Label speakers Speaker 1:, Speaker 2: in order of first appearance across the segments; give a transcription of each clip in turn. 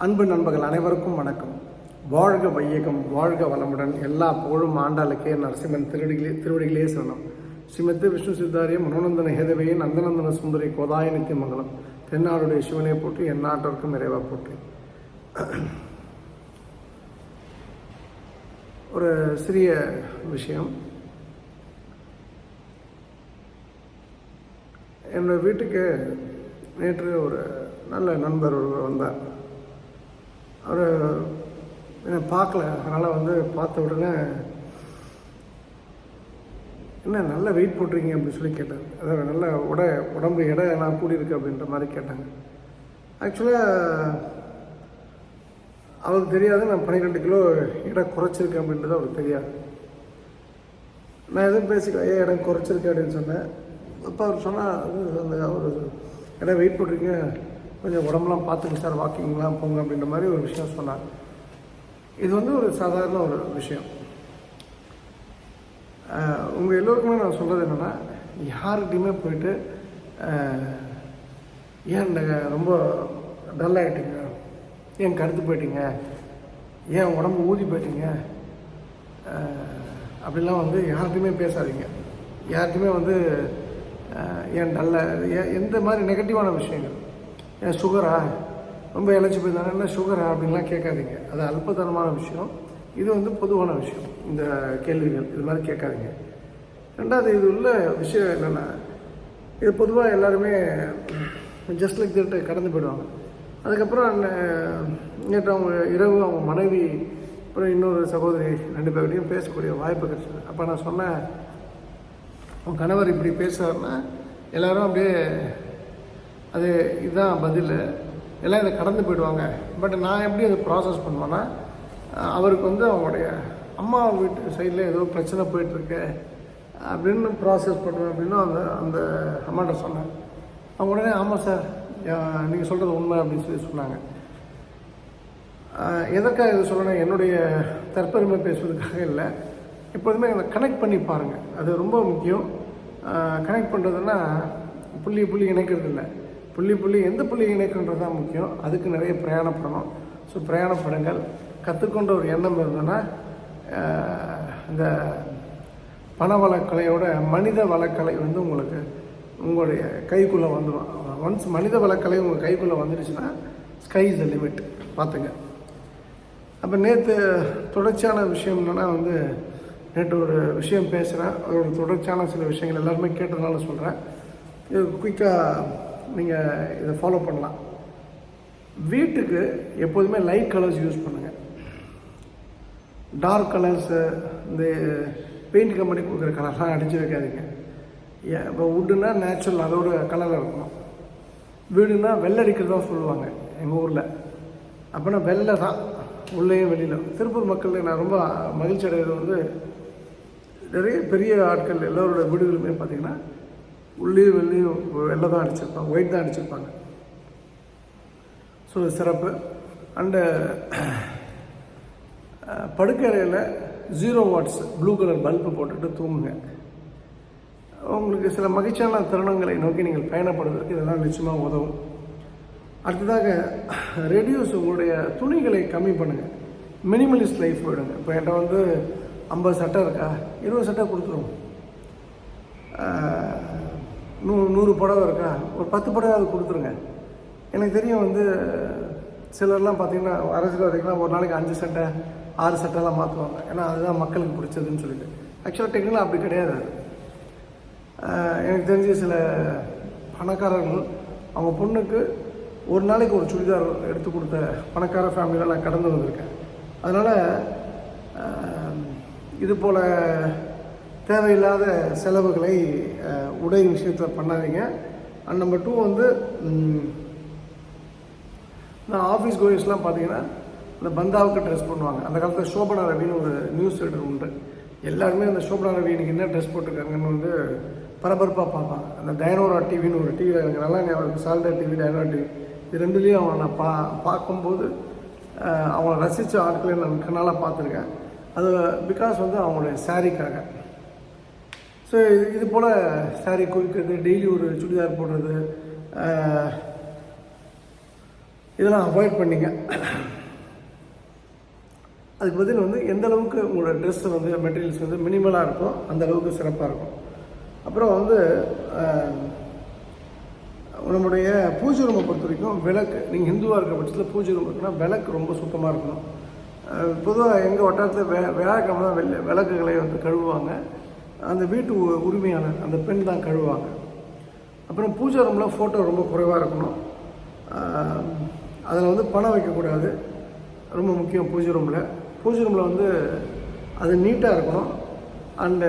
Speaker 1: அன்பு நண்பர்கள் அனைவருக்கும் வணக்கம். வாழ்க வையகம், வாழ்க வளமுடன். எல்லா புகழும் ஆண்டாளுக்கே. நரசிம்மன் திருவடிகளே சரணம். ஸ்ரீமத்தி விஷ்ணு சித்தாரிய மனோநந்தன ஹேதவையே நந்தநந்தன சுந்தரி கோதாய நித்தியமங்கலம். தென்னாடுடைய சிவனை போற்றி, எந்நாட்டிற்கும் நிறைவா போற்றி. ஒரு சிறிய விஷயம். என்னோடய வீட்டுக்கு நேற்று ஒரு நல்ல நண்பர் ஒருவர் வந்தார். அவர் என்னை பார்க்கல. அதனால் பார்த்த உடனே என்ன நல்ல வெயிட் போட்டிருக்கீங்க அப்படின்னு சொல்லி கேட்டார். அதாவது நல்ல உடம்பு எல்லாம் கூடியிருக்கு அப்படின்ற மாதிரி கேட்டாங்க. ஆக்சுவலாக அவருக்கு தெரியாது நான் 12 கிலோ எடை குறைச்சிருக்கேன் அப்படின்றது அவருக்கு தெரியாது. நான் எதுவும் பேசிக்கல, இடம் குறைச்சிருக்கேன் அப்படின்னு சொன்னேன். அப்போ அவர் சொன்னால் அந்த அவர் இடம் வெயிட் போட்டிருக்கீங்க, கொஞ்சம் உடம்புலாம் பார்த்துங்க சார், வாக்கிங்லாம் போங்க அப்படின்ற மாதிரி ஒரு விஷயம் சொன்னார். இது ஒரு சாதாரண ஒரு விஷயம். உங்கள் எல்லோருக்குமே நான் சொல்கிறது என்னென்னா, யார்கிட்டையுமே போயிட்டு ஏன் ரொம்ப டல்லாகிட்டீங்க, ஏன் கருத்து போயிட்டீங்க, ஏன் உடம்பு ஊதி போயிட்டீங்க அப்படிலாம் யார்கிட்டையுமே பேசாதீங்க. யார்கிட்டையுமே ஏன் எந்த மாதிரி நெகட்டிவான விஷயங்கள், ஏன் சுகரா, ரொம்ப இழைச்சி போயிருந்தாங்க, என்ன சுகரா அப்படின்லாம் கேட்காதீங்க. அது அல்பத்தனமான விஷயம். இது பொதுவான விஷயம். இந்த கேள்விகள் இது மாதிரி கேட்காதீங்க. ரெண்டாவது, இது உள்ள விஷயம் என்னென்னா, இது பொதுவாக எல்லாருமே ஜஸ்ட் லைக் தட் கடந்து போயிடுவாங்க. அதுக்கப்புறம் நேற்று அவங்க இரவு அவங்க மனைவி அப்புறம் இன்னொரு சகோதரி 2 பேர்கிட்டையும் பேசக்கூடிய வாய்ப்பு கிடைச்சது. அப்போ நான் சொன்னேன், உன் கணவர் இப்படி பேசுகிறாருன்னா எல்லோரும் அப்படியே அது இதுதான் பதில், எல்லாம் இதை கடந்து போயிடுவாங்க. பட் நான் எப்படி அதை ப்ராசஸ் பண்ணுவேன்னா, அவருக்கு அவங்களுடைய அம்மா வீட்டு சைடில் ஏதோ பிரச்சனை போயிட்டுருக்கு அப்படின்னு ப்ராசஸ் பண்ணுவேன் அப்படின்னு அந்த அம்மாட்ட சொன்னேன். அவங்க உடனே ஆமாம் சார், நீங்கள் சொல்கிறது உண்மை அப்படின்னு சொன்னாங்க. எதற்காக இது சொல்லணும், என்னுடைய தற்பெருமை பேசுவதற்காக இல்லை. எப்போதுமே அதை கனெக்ட் பண்ணி பாருங்கள், அது ரொம்ப முக்கியம். கனெக்ட் பண்ணுறதுன்னா புள்ளி இணைக்கிறது இல்லை, எந்த புள்ளி இணைக்கின்றது தான் முக்கியம். அதுக்கு நிறைய பிரயாணப்படணும். ஸோ பிரயாணப்படுங்கள். கற்றுக்கொண்ட ஒரு எண்ணம் இருந்ததுன்னா இந்த பணவளக்கலையோட மனித வளக்கலை உங்களுக்கு உங்களுடைய கைக்குள்ளே வந்துடும். ஒன்ஸ் மனித வளக்கலை உங்கள் கைக்குள்ளே வந்துடுச்சுன்னா ஸ்கை இஸ் த லிமிட். பார்த்துங்க. அப்போ நேற்று தொடர்ச்சியான விஷயம் என்னென்னா, நேற்று ஒரு விஷயம் பேசுகிறேன், அதோட தொடர்ச்சியான சில விஷயங்கள் எல்லாருமே கேட்டதுனால சொல்கிறேன். இது குயிக்காக நீங்கள் இதை ஃபாலோ பண்ணலாம். வீட்டுக்கு எப்போதுமே லைட் கலர்ஸ் யூஸ் பண்ணுங்கள். டார்க் கலர்ஸு, இந்த பெயிண்ட் கம்பெனி கொடுக்குற கலர்லாம் அடித்து வைக்காதீங்க. இப்போ வுட்டுன்னா நேச்சுரல் அதோட கலரில் இருக்கணும். வீடுனா வெள்ளை அடிக்கிறதா சொல்லுவாங்க எங்கள் ஊரில். அப்போனா வெள்ளை தான் உள்ளேயும் வெளியில். திருப்பூர் மக்கள் நான் ரொம்ப மகிழ்ச்சி அடைகிறது நிறைய பெரிய ஆட்கள் எல்லோரோட வீடுகளுமே பார்த்திங்கன்னா உள்ளேயும் வெளியும் வெள்ளை தான் அடிச்சிருப்பாங்க, ஒயிட் தான் அடிச்சிருப்பாங்க. ஸோ சிறப்பு. அண்டு படுக்கையில் 0 வாட்ஸ் ப்ளூ கலர் பல்பு போட்டுட்டு தூங்குங்க. உங்களுக்கு சில மகிழ்ச்சியான தருணங்களை நோக்கி நீங்கள் பயணப்படுவதற்கு இதெல்லாம் நிச்சயமாக உதவும். அடுத்ததாக ரெடியூஸ், உங்களுடைய துணிகளை கம்மி பண்ணுங்கள். மினிமலிஸ்ட் லைஃப் போயிடுங்க. இப்போ என்கிட்ட 50 சட்டை இருக்கா, 20 சட்டை கொடுத்துருவோம். 100 புடவை இருக்கா, ஒரு 10 புடவை அது கொடுத்துருங்க. எனக்கு தெரியும் சிலர்லாம் பார்த்திங்கன்னா அரசியல்வாதிகள்லாம் ஒரு நாளைக்கு 5 சட்டை 6 சட்டைலாம் மாற்றுவாங்க. ஏன்னா அதுதான் மக்களுக்கு பிடிச்சதுன்னு சொல்லிட்டு. ஆக்சுவலாக டெக்னிக்கலாக அப்படி கிடையாது. எனக்கு தெரிஞ்ச சில பணக்காரர்கள் அவங்க பொண்ணுக்கு ஒரு நாளைக்கு ஒரு சுடிதார் எடுத்து கொடுத்த பணக்கார ஃபேமிலியில் நான் கடந்து வந்திருக்கேன். அதனால் இது போல் தேவையில்லாத செலவுகளை உடை விஷயத்தில் பண்ணாதீங்க. அண்ட் நம்பர் 2 நான் ஆஃபீஸ் கோயர்ஸ்லாம் பார்த்தீங்கன்னா இந்த பந்தாவுக்கு ட்ரெஸ் பண்ணுவாங்க. அந்த காலத்தில் சோபனா ரவின்னு ஒரு நியூஸ் ரீடர் உண்டு. எல்லாருமே அந்த சோபனா ரவி எனக்கு என்ன ட்ரெஸ் போட்டிருக்காங்கன்னு பரபரப்பாக பார்ப்பாங்க. அந்த டயனோரா டிவின்னு ஒரு டிவியில் எனக்கு நல்லா ஞாபகம், சால்டர் டிவி, டயனோரா டிவி, இது ரெண்டுலேயும் அவனை நான் பார்க்கும்போது அவனை ரசித்த ஆட்களையும் நான் கண்ணால் பார்த்துருக்கேன். அது பிகாஸ் அவங்களுடைய சாரீக்காக. ஸோ இது போல் சாரீ குவிக்கிறது, டெய்லி ஒரு சுடிதார் போடுறது, இதெல்லாம் அவாய்ட் பண்ணிங்க. அதுக்கு பதில் வந்து எந்த அளவுக்கு உங்களோட ட்ரெஸ் வந்து மெட்டீரியல்ஸ் வந்து மினிமலாக இருக்கோ அந்த அளவுக்கு சிறப்பாக இருக்கும். அப்புறம் வந்து நம்முடைய பூஜை ரூமை பொறுத்த வரைக்கும் விளக்கு, நீங்கள் ஹிந்துவாக இருக்கிற பட்சத்தில் பூஜை ரூம் இருக்குன்னா விளக்கு ரொம்ப சுத்தமாக இருக்கணும். பொதுவாக எங்கள் வட்டாரத்தில் வியாழக்கிழமை தான் விளக்குகளை வந்து கழுவுவாங்க. அந்த வீட்டு உரிமையாளர் அந்த பெண் தான் கழுவுவாங்க. அப்புறம் பூஜை ரூமில் ஃபோட்டோ ரொம்ப குறைவாக இருக்கணும். அதில் வந்து பணம் வைக்கக்கூடாது, ரொம்ப முக்கியம். பூஜை ரூமில் வந்து அது நீட்டாக இருக்கணும். அந்த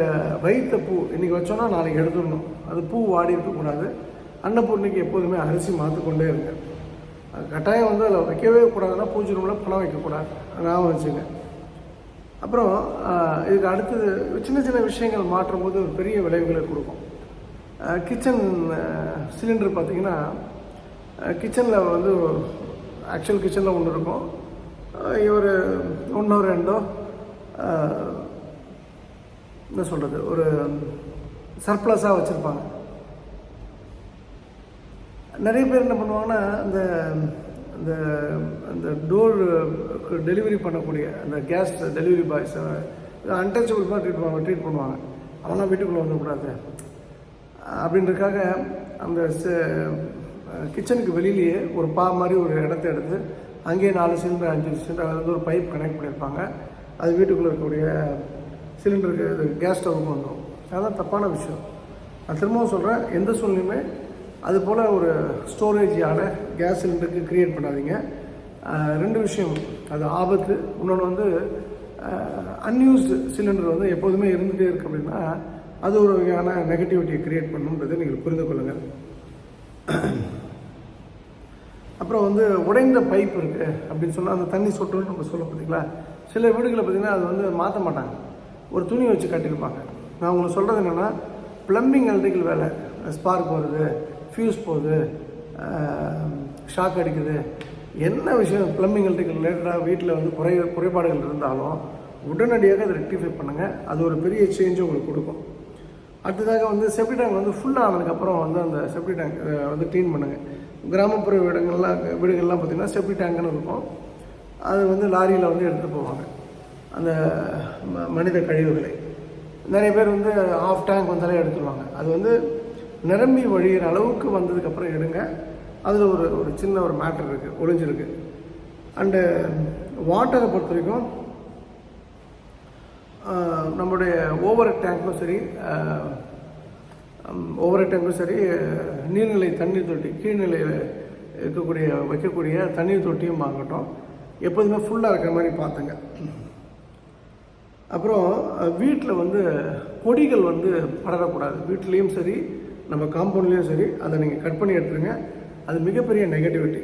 Speaker 1: வைத்த பூ இன்றைக்கி வச்சோன்னா நாளைக்கு எடுத்துடணும். அது பூ வாடி இருக்கக்கூடாது. அன்னபூர்ணிக்கு எப்போதுமே அரிசி மாற்றிக்கொண்டே இருங்க. கட்டாயம் வந்து அதில் வைக்கவே கூடாதுன்னா பூஜை ரூமில் பணம் வைக்கக்கூடாது, ஞாபகம் வச்சுங்க. அப்புறம் இதுக்கு அடுத்தது சின்ன சின்ன விஷயங்கள் மாற்றும் போது ஒரு பெரிய விளைவுகளை கொடுக்கும். கிச்சன் சிலிண்டர் பார்த்திங்கன்னா, கிச்சனில் வந்து ஆக்சுவல் கிச்சனில் ஒன்று இருக்கும், இவர் ஒன்றோ ரெண்டோ என்ன சொல்கிறது ஒரு சர்ப்ளஸாக வச்சுருப்பாங்க. நிறைய பேர் என்ன பண்ணுவாங்கன்னா, அந்த அந்த அந்த டோர் டெலிவரி பண்ணக்கூடிய அந்த கேஸ் டெலிவரி பாய்ஸ் அன்டச்சபிள் மாதிரி ட்ரீட் பண்ணுவாங்க. அவங்களாம் வீட்டுக்குள்ளே வந்துடக்கூடாது அப்படின்றதுக்காக அந்த கிச்சனுக்கு வெளியிலேயே ஒரு மாதிரி ஒரு இடத்த எடுத்து அங்கேயே 4 சிலிண்டர் 5 சிலிண்டர் அது வந்து ஒரு பைப் கனெக்ட் பண்ணியிருப்பாங்க. அது வீட்டுக்குள்ளே இருக்கக்கூடிய சிலிண்டருக்கு கேஸ் ஸ்டவ்வுக்கு வந்துடும். அதெல்லாம் தப்பான விஷயம். நான் திரும்பவும் சொல்கிறேன், எந்த சூழ்நிலையுமே அதுபோல் ஒரு ஸ்டோரேஜ் யாரை கேஸ் சிலிண்டருக்கு க்ரியேட் பண்ணாதீங்க. 2 விஷயம், அது ஆபத்து. இன்னொன்று வந்து அன்யூஸ்டு சிலிண்டர் வந்து எப்போதுமே இருந்துகிட்டே இருக்குது அப்படின்னா அது ஒரு வகையான நெகட்டிவிட்டியை க்ரியேட் பண்ணுன்றதை நீங்கள் புரிந்து கொள்ளுங்கள். அப்புறம் வந்து உடைந்த பைப் இருக்குது அப்படின்னு சொன்னால் அந்த தண்ணி சொட்டுன்னு நம்ம சொல்ல பார்த்தீங்களா, சில வீடுகளில் பார்த்திங்கன்னா அது வந்து மாற்ற மாட்டாங்க, ஒரு துணி வச்சு கட்டியிருப்பாங்க. நான் உங்களுக்கு சொல்கிறது என்னென்னா, ப்ளம்பிங் எலக்ட்ரிக்கல் வேலை, ஸ்பார்க் வருது, ஃபியூஸ் போகுது, ஷாக் அடிக்குது, என்ன விஷயம் ப்ளம்பிங் எலக்ட்ரிக்கல் ரிலேட்டடாக வீட்டில் வந்து குறைபாடுகள் இருந்தாலும் உடனடியாக அதை ரெக்டிஃபை பண்ணுங்கள். அது ஒரு பெரிய சேஞ்சும் உங்களுக்கு கொடுக்கும். அடுத்ததாக வந்து செப்டி டேங்க் வந்து ஃபுல்லாக ஆனதுக்கப்புறம் வந்து அந்த செப்டி டேங்க் வந்து க்ளீன் பண்ணுங்கள். கிராமப்புற வீடுகள்லாம் பார்த்திங்கன்னா செப்டி டேங்க்னு இருக்கும். அது வந்து லாரியில் வந்து எடுத்துகிட்டு போவாங்க அந்த மனித கழிவுகளை. நிறைய பேர் வந்து ஆஃப் டேங்க் வந்தாலே எடுத்துருவாங்க. அது வந்து நிரம்பி வழிகிற அளவுக்கு வந்ததுக்கப்புறம் எடுங்க. அதில் ஒரு சின்ன ஒரு மேட்டர் இருக்குது, ஒளிஞ்சிருக்கு. அண்டு வாட்டரை பொறுத்த வரைக்கும் நம்முடைய ஓவர் டேங்க்கும் சரி நீர்நிலை தண்ணீர் தொட்டி, கீழ்நிலையில் வைக்கக்கூடிய தண்ணீர் தொட்டியும் ஆகட்டும், எப்போதுமே ஃபுல்லாக இருக்கிற மாதிரி பார்த்துங்க. அப்புறம் வீட்டில் வந்து கொடிகள் வந்து படரக்கூடாது. வீட்லேயும் சரி நம்ம காம்பவுண்ட்லேயும் சரி அதை நீங்கள் கட் பண்ணி எடுத்துருங்க. அது மிகப்பெரிய நெகட்டிவிட்டி.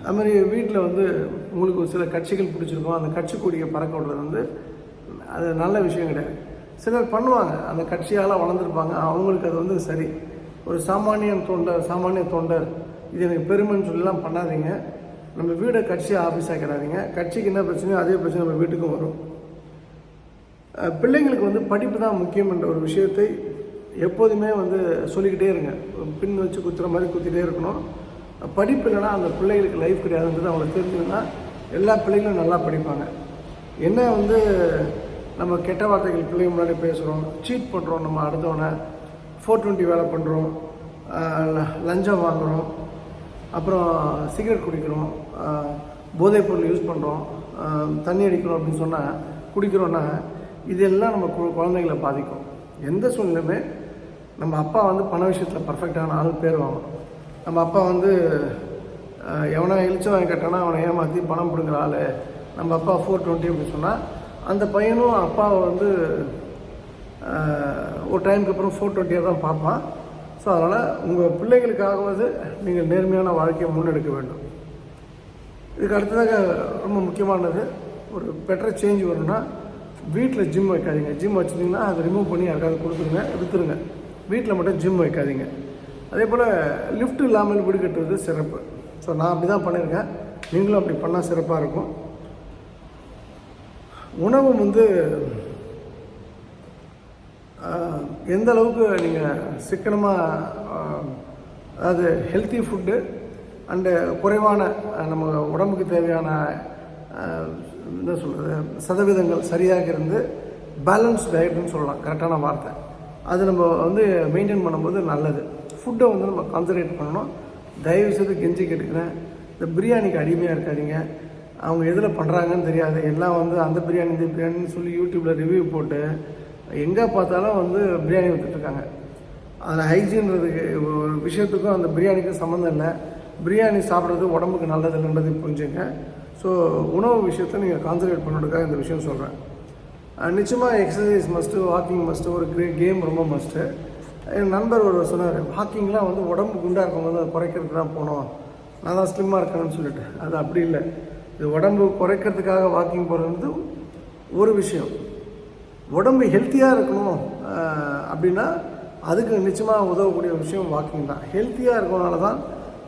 Speaker 1: அது மாதிரி வீட்டில் வந்து உங்களுக்கு ஒரு சில கட்சிகள் பிடிச்சிருக்கோம், அந்த கட்சி கொடியை பறக்க விடுறது வந்து அது நல்ல விஷயம் கிடையாது. சிலர் பண்ணுவாங்க, அந்த கட்சியால் வளர்ந்துருப்பாங்க, அவங்களுக்கு அது வந்து சரி. ஒரு சாமானிய தொண்டர் இது எனக்கு பெருமைன்னு சொல்லலாம் பண்ணாதீங்க. நம்ம வீடை கட்சியை ஆஃபீஸ் ஆக்கிறாதீங்க. கட்சிக்கு என்ன பிரச்சனையோ அதே பிரச்சனை நம்ம வீட்டுக்கும் வரும். பிள்ளைங்களுக்கு வந்து படிப்பு தான் முக்கியம் என்ற ஒரு விஷயத்தை எப்போதுமே வந்து சொல்லிக்கிட்டே இருங்க. பின் வச்சு குத்துற மாதிரி குத்திகிட்டே இருக்கணும். படிப்பு இல்லைனா அந்த பிள்ளைகளுக்கு லைஃப் கிடையாதுன்றது அவங்களுக்கு தெரிஞ்சுதுன்னா எல்லா பிள்ளைகளும் நல்லா படிப்பாங்க. என்ன வந்து நம்ம கெட்ட வார்த்தைகள் பிள்ளைங்க முன்னாடி பேசுகிறோம், சீட் பண்ணுறோம், நம்ம அடுத்தவனை 420 வேலை பண்ணுறோம், லஞ்சம் வாங்குகிறோம், அப்புறம் சிகரெட் குடிக்கிறோம், போதைப் பொருள் யூஸ் பண்ணுறோம், தண்ணி அடிக்கிறோம் அப்படின்னு சொன்னால் குடிக்கிறோன்னா இதெல்லாம் நம்ம குழந்தைகளை பாதிக்கும். எந்த சூழ்நிலையுமே நம்ம அப்பா வந்து பண விஷயத்தில் பர்ஃபெக்டான ஆள் பேர் வாங்கணும். நம்ம அப்பா வந்து எவனா எழுச்சி வாங்கி கட்டானா அவனை ஏமாற்றி பணம் பிடுங்குற ஆள், நம்ம அப்பா 420 அப்படின்னு சொன்னால் அந்த பையனும் அப்பாவை வந்து ஒரு டைமுக்கு அப்புறம் 420 தான் பார்ப்பான். ஸோ அதனால் உங்கள் பிள்ளைகளுக்காகவது நீங்கள் நேர்மையான வாழ்க்கையை முன்னெடுக்க வேண்டும். இதுக்கு அடுத்ததாக ரொம்ப முக்கியமானது, ஒரு பெட்டர் சேஞ்ச் வரணும்னா வீட்டில் ஜிம் வைக்காதீங்க. ஜிம் வச்சுருந்தீங்கன்னா அதை ரிமூவ் பண்ணி யாருக்காவது கொடுத்துருங்க, விற்றுருங்க. வீட்டில் மட்டும் ஜிம் வைக்காதீங்க. அதே போல் லிஃப்ட் இல்லாமல் வீடு கட்டுறது சிறப்பு. ஸோ நான் அப்படி தான் பண்ணியிருக்கேன், நீங்களும் அப்படி பண்ணால் சிறப்பாக இருக்கும். உணவு வந்து எந்த அளவுக்கு நீங்கள் சிக்கனமாக, அதாவது ஹெல்த்தி ஃபுட்டு அண்டு குறைவான நம்ம உடம்புக்கு தேவையான என்ன சொல்கிறது சதவீதங்கள் சரியாக இருந்து பேலன்ஸ் டயட்னு சொல்லலாம், கரெக்டான வார்த்தை. அது நம்ம வந்து மெயின்டைன் பண்ணும்போது நல்லது. ஃபுட்டை வந்து நம்ம கான்சன்ட்ரேட் பண்ணணும். தயவுசெய்து கெஞ்சி கேட்டுக்கிறேன், இந்த பிரியாணிக்கு அடிமையாக இருக்காதீங்க. அவங்க எதில் பண்ணுறாங்கன்னு தெரியாது, எல்லாம் வந்து அந்த பிரியாணி இந்த பிரியாணின்னு சொல்லி யூடியூப்பில் ரிவ்யூ போட்டு எங்கே பார்த்தாலும் வந்து பிரியாணி விற்றுட்ருக்காங்க. அதில் ஹைஜீன்றதுக்கு ஒரு விஷயத்துக்கும் அந்த பிரியாணிக்கும் சம்மந்தம் இல்லை. பிரியாணி சாப்பிட்றது உடம்புக்கு நல்லது இல்லைன்றது புரிஞ்சுங்க. ஸோ உணவு விஷயத்தை நீங்கள் கான்சன்ட்ரேட் பண்ணுறதுக்காக இந்த விஷயம் சொல்கிறேன். நிச்சயமாக எக்ஸசைஸ் மஸ்ட்டு, வாக்கிங் மஸ்ட்டு, ஒரு கேம் ரொம்ப மஸ்ட்டு. என் நண்பர் ஒரு சொன்னார், வாக்கிங்லாம் வந்து உடம்பு குண்டாக இருக்கும்போது அதை குறைக்கிறதுக்கு தான் போனோம், நான் தான் ஸ்லிம்மாக இருக்கேன்னு சொல்லிட்டு. அது அப்படி இல்லை. இது உடம்பு குறைக்கிறதுக்காக வாக்கிங் போகிறது ஒரு விஷயம். உடம்பு ஹெல்த்தியாக இருக்கணும் அப்படின்னா அதுக்கு நிச்சயமாக உதவக்கூடிய விஷயம் வாக்கிங் தான். ஹெல்த்தியாக இருக்கனால தான்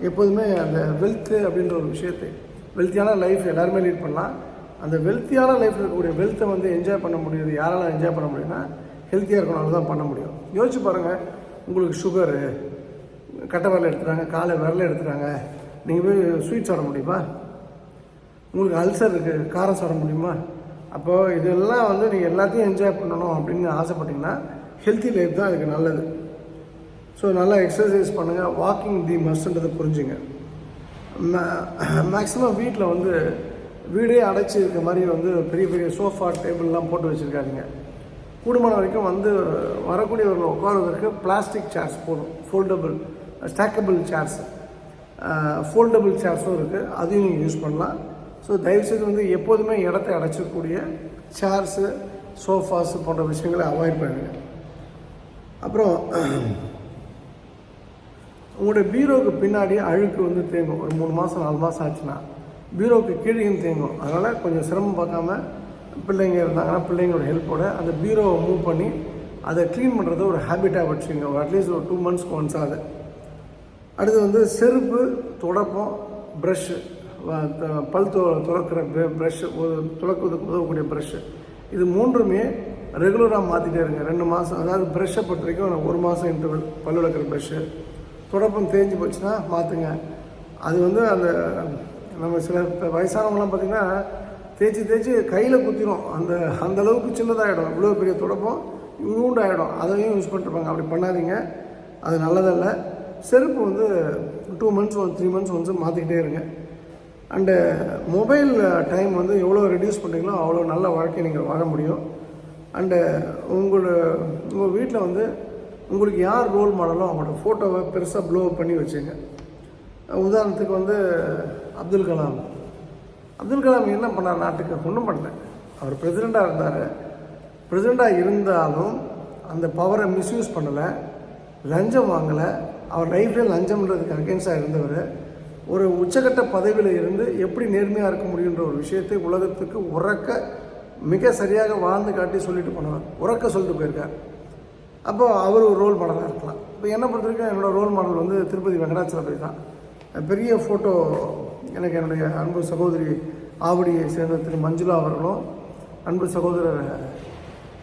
Speaker 1: எப்போதுமே அந்த வெல்த்து அப்படின்ற ஒரு விஷயத்தை, வெல்த்தியான லைஃப் எல்லாருமே லீட் பண்ணலாம். அந்த வெல்த்தியான லைஃப்பில் இருக்கக்கூடிய வெல்த்தை வந்து என்ஜாய் பண்ண முடியுது. யாரால என்ஜாய் பண்ண முடியும்னா ஹெல்த்தியாக இருக்கனால தான் பண்ண முடியும். யோசிச்சு பாருங்கள், உங்களுக்கு சுகரு, கட்டை விரல் எடுத்துட்டாங்க, காலை விரல எடுத்துட்டாங்க, நீங்கள் போய் ஸ்வீட் சாப்பிட முடியுமா? உங்களுக்கு அல்சர் இருக்குது, காரம் சாப்பிட முடியுமா? அப்போது இதெல்லாம் வந்து நீங்கள் எல்லாத்தையும் என்ஜாய் பண்ணணும் அப்படின்னு ஆசைப்பட்டீங்கன்னா ஹெல்த்தி லைஃப் தான் அதுக்கு நல்லது. ஸோ நல்லா எக்ஸசைஸ் பண்ணுங்கள். வாக்கிங் தி மஸ்ட்ன்றதை புரிஞ்சுங்க. மேக்ஸிமம் வீட்டில் வந்து வீடே அடைச்சி இருக்க மாதிரி வந்து பெரிய பெரிய சோஃபா டேபிள்லாம் போட்டு வச்சுருக்காதீங்க. கூடுமான வரைக்கும் வந்து வரக்கூடியவர்கள் உட்காருவதற்கு பிளாஸ்டிக் சேர்ஸ் போதும். ஃபோல்டபுள் ஸ்டாக்கபிள் சேர்ஸ், ஃபோல்டபுள் சேர்ஸும் இருக்குது, அதையும் நீங்கள் யூஸ் பண்ணலாம். ஸோ தயவுசெய்து வந்து எப்போதுமே இடத்தை அடைச்சிக்கக்கூடிய சேர்ஸு, சோஃபாஸு போன்ற விஷயங்களை அவாய்ட் பண்ணுங்க. அப்புறம் உங்களுடைய பீரோவுக்கு பின்னாடி அழுக்கு வந்து தேங்கும். ஒரு 3 மாதம் 4 மாதம் ஆச்சுன்னா பீரோவுக்கு கீழேயும் தேங்கும். அதனால் கொஞ்சம் சிரமம் பார்க்காம பிள்ளைங்க இருந்தாங்கன்னா பிள்ளைங்களோட ஹெல்ப்போட அந்த பீரோவை மூவ் பண்ணி அதை க்ளீன் பண்ணுறது ஒரு ஹேபிட்டாக வச்சுங்க. ஒரு அட்லீஸ்ட் ஒரு 2 மந்த்ஸ்க்கு ஒன்ஸ் ஆகுது. அடுத்து வந்து செருப்பு, துடைப்பம், ப்ரஷ்ஷு, பல் துளக்கிற ப்ரஷ்ஷு, துளக்குவதுக்கு உதவக்கூடிய ப்ரஷ்ஷு, இது 3மே ரெகுலராக மாற்றிட்டே இருங்க. 2 மாதம், அதாவது ப்ரஷ்ஷை பொறுத்த வரைக்கும் 1 மாதம் இன்டர்வல். பல் விளக்குற ப்ரஷ்ஷு, துடைப்பம் தேஞ்சு போச்சுன்னா மாற்றுங்க. அது வந்து அந்த நம்ம சில வயசானவங்களாம் பார்த்திங்கன்னா தேய்ச்சி கையில் குத்திடும். அந்த அளவுக்கு சின்னதாகிடும். இவ்வளோ பெரிய துடைப்பம் இவ்வளோண்டாகிடும். அதையும் யூஸ் பண்ணிட்டுருப்பாங்க. அப்படி பண்ணாதீங்க, அது நல்லதல்ல. செருப்பு வந்து 2 மந்த்ஸ் 3 மந்த்ஸ் வந்து மாற்றிக்கிட்டே இருங்க. அண்டு மொபைல் டைம் வந்து எவ்வளோ ரெடியூஸ் பண்ணுறீங்களோ அவ்வளோ நல்ல வாழ்க்கையை நீங்கள் வாழ முடியும். அண்டு உங்கள் வீட்டில் வந்து உங்களுக்கு யார் ரோல் மாடலோ அவங்களோட ஃபோட்டோவை பெருசாக ப்ளோ பண்ணி வச்சுங்க. உதாரணத்துக்கு வந்து அப்துல் கலாம் என்ன பண்ணார் நாட்டுக்கு? ஒன்றும் பண்ணல. அவர் பிரசிடெண்ட்டாக இருந்தார். பிரசிடெண்ட்டாக இருந்தாலும் அந்த பவரை மிஸ்யூஸ் பண்ணலை, லஞ்சம் வாங்கலை. அவர் லைஃப்லேயே லஞ்சம்ன்றதுக்கு அகேன்ஸ்டாக இருந்தவர். ஒரு உச்சக்கட்ட பதவியில் இருந்து எப்படி நேர்மையாக இருக்க முடியுன்ற ஒரு விஷயத்தை உலகத்துக்கு உறக்க மிக சரியாக வாழ்ந்து காட்டி சொல்லிட்டு போனவர். உறக்க சொல்லிட்டு போயிருக்கார். அப்போது அவர் ஒரு ரோல் மாடலாக இருக்கலாம். இப்போ என்னை பொறுத்த வரைக்கும் என்னோடய ரோல் மாடல் வந்து திருப்பதி வெங்கடாச்சலபதி தான். பெரிய ஃபோட்டோ எனக்கு என்னுடைய அன்பு சகோதரி ஆவடியை சேர்ந்த திரு மஞ்சுளா அவர்களும் அன்பு சகோதரர்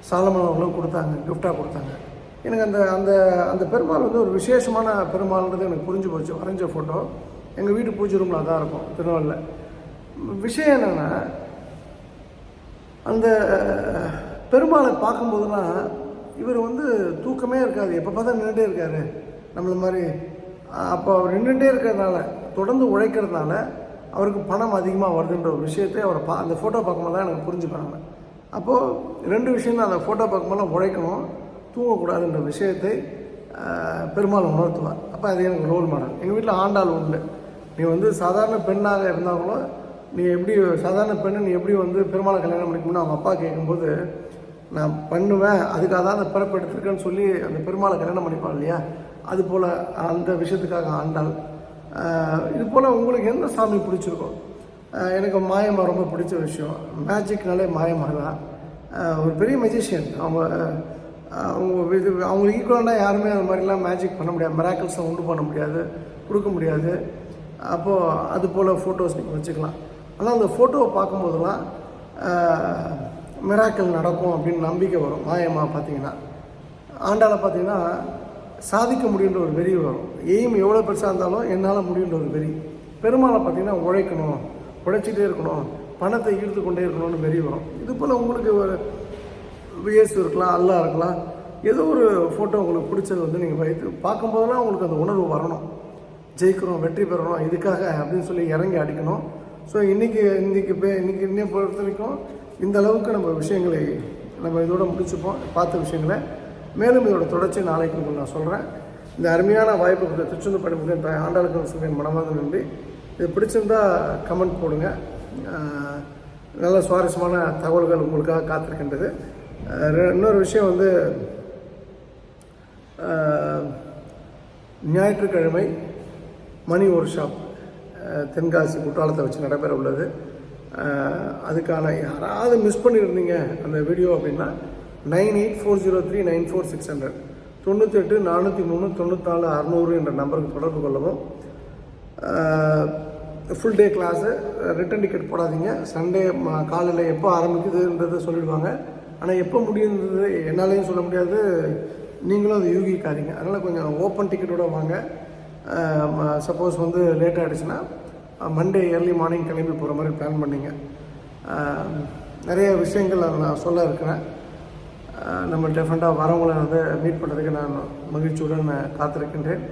Speaker 1: சாலமன் அவர்களும் கொடுத்தாங்க, கிஃப்டாக கொடுத்தாங்க. எனக்கு அந்த அந்த அந்த பெருமாள் வந்து ஒரு விசேஷமான பெருமாள்ன்றது எனக்கு புரிஞ்சு போச்சு. வரைஞ்ச ஃபோட்டோ எங்கள் வீட்டு பூஜை ரூமில் தான் இருக்கும் திருநெல்வேலியில். விஷயம் என்னென்னா, அந்த பெருமாளை பார்க்கும்போதுலாம் இவர் வந்து தூக்கமே இருக்காது, எப்போ பார்த்தா நின்றுட்டே இருக்கார் நம்மள மாதிரி. அப்போ அவர் நின்றுட்டே இருக்கிறதுனால, தொடர்ந்து உழைக்கிறதுனால அவருக்கு பணம் அதிகமாக வருதுன்ற ஒரு விஷயத்தை அவர் அந்த ஃபோட்டோ பார்க்கும்போது தான் எனக்கு புரிஞ்சுக்கிறாங்க. அப்போது 2 விஷயம் தான். அந்த ஃபோட்டோ பார்க்கும்போது உழைக்கணும், தூங்கக்கூடாதுன்ற விஷயத்தை பெருமாள் உணர்த்துவார். அப்போ அது எனக்கு ரோல் மாடல். எங்கள் வீட்டில் ஆண்டாள் உண்டு. நீ வந்து சாதாரண பெண்ணாக இருந்தாலும் நீ எப்படி சாதாரண பெண்ணு நீ எப்படி வந்து பெருமாளை கல்யாணம் பண்ணிக்கணும்னு அவங்க அப்பா கேட்கும்போது நான் பண்ணுவேன், அதுக்காக தான் அந்த பிறப்பு எடுத்திருக்கேன்னு சொல்லி அந்த பெருமாளை கல்யாணம் பண்ணிப்பாள் இல்லையா, அதுபோல் அந்த விஷயத்துக்காக ஆண்டாள். இது போல் உங்களுக்கு எந்த சாமி பிடிச்சிருக்கோம்? எனக்கு மாயம்மா ரொம்ப பிடிச்ச விஷயம். மேஜிக்னாலே மாயம்மா தான். ஒரு பெரிய மெஜிஷியன். அவங்களுக்கு ஈக்குவலாக யாருமே அது மாதிரிலாம் மேஜிக் பண்ண முடியாது, மிராக்கிள்ஸை உண்டு பண்ண முடியாது, கொடுக்க முடியாது. அப்போது அது போல் ஃபோட்டோஸ் நீங்கள் வச்சுக்கலாம். ஆனால் அந்த ஃபோட்டோவை பார்க்கும்போதெல்லாம் மிராக்கிள் நடக்கும் அப்படின்னு நம்பிக்கை வரும். மாயம்மா பார்த்திங்கன்னா, ஆண்டாளை பார்த்திங்கன்னா சாதிக்க முடியுன்ற ஒரு வெறி வரும். எய்ம் எவ்வளோ பெருசாக இருந்தாலும் என்னால் முடியுன்ற ஒரு வெறி. பெருமாளை பார்த்திங்கன்னா உழைக்கணும், உழைச்சிட்டே இருக்கணும், பணத்தை ஈர்த்து கொண்டே இருக்கணும்னு வெறி வரும். இது போல் உங்களுக்கு ஒரு இயேசு இருக்கலாம், அல்லாஹ் இருக்கலாம், ஏதோ ஒரு ஃபோட்டோ உங்களுக்கு பிடிச்சது வந்து நீங்கள் வைத்து பார்க்கும்போதெல்லாம் உங்களுக்கு அந்த உணர்வு வரணும். ஜெயிக்கிறோம், வெற்றி பெறணும், இதுக்காக அப்படின்னு சொல்லி இறங்கி அடிக்கணும். ஸோ இன்றைக்கி இன்னைய பொறுத்த வரைக்கும் இந்த அளவுக்கு நம்ம விஷயங்களை நம்ம இதோட முடிச்சுப்போம். பார்த்த விஷயங்களை மேலும் இதோட தொடர்ச்சி நாளைக்கு உங்களுக்கு நான் சொல்கிறேன். இந்த அருமையான வாய்ப்பு கொடுத்த திருச்செந்தூர் பணிபுரியும் ஆண்டாளுக்கு சொல்கிறேன் மனமார்ந்த நன்றி. இது பிடிச்சிருந்தால் கமெண்ட் போடுங்க. நல்ல சுவாரஸ்யமான தகவல்கள் உங்களுக்காக காத்திருக்கின்றது. இன்னொரு விஷயம் வந்து ஞாயிற்றுக்கிழமை மணி ஒர்க் ஷாப் தென்காசி குற்றாலத்தை வச்சு நடைபெற உள்ளது. அதுக்கான யாராவது மிஸ் பண்ணியிருந்தீங்க அந்த வீடியோ அப்படின்னா 9840394600 98 403 94 600 என்ற நம்பருக்கு தொடர்பு கொள்ளவும். Full day class, return ticket போடாதீங்க. சண்டே காலையில் எப்போ ஆரம்பிக்குதுன்றதை சொல்லிடுவாங்க. ஆனால் எப்போ முடியுன்றது என்னாலையும் சொல்ல முடியாது, நீங்களும் அதை யூகிக்காதீங்க. அதனால் கொஞ்சம் ஓப்பன் டிக்கெட்டோடு வாங்க. சப்போஸ் வந்து லேட் ஆகிடுச்சுன்னா மண்டே ஏர்லி மார்னிங் கிளம்பி போகிற மாதிரி பிளான் பண்ணிங்க. நிறைய விஷயங்கள் அதை நான் சொல்ல இருக்கிறேன். நம்ம டெஃபினட்டாக வரவங்களை வந்து மீட் பண்ணுறதுக்கு நான் மகிழ்ச்சியுடன் காத்திருக்கின்றேன்.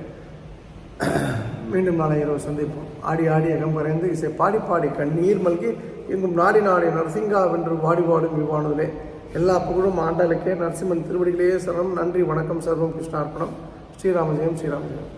Speaker 1: மீண்டும் நாளை இரவு சந்திப்போம். ஆடி ஆடி அகம் கரைந்து இசை பாடி பாடி கண்ணீர் மல்கி எங்கும் நாடி நாடி நரசிங்கா வென்று வாடி வாடும் விவானதிலே எல்லா புகழும் ஆண்டாளுக்கே. நரசிம்மன் திருவடிகளே சரணம். நன்றி, வணக்கம். சர்வம் கிருஷ்ணார்ப்பணம். ஸ்ரீராமஜெயம், ஸ்ரீராமஜெயம்.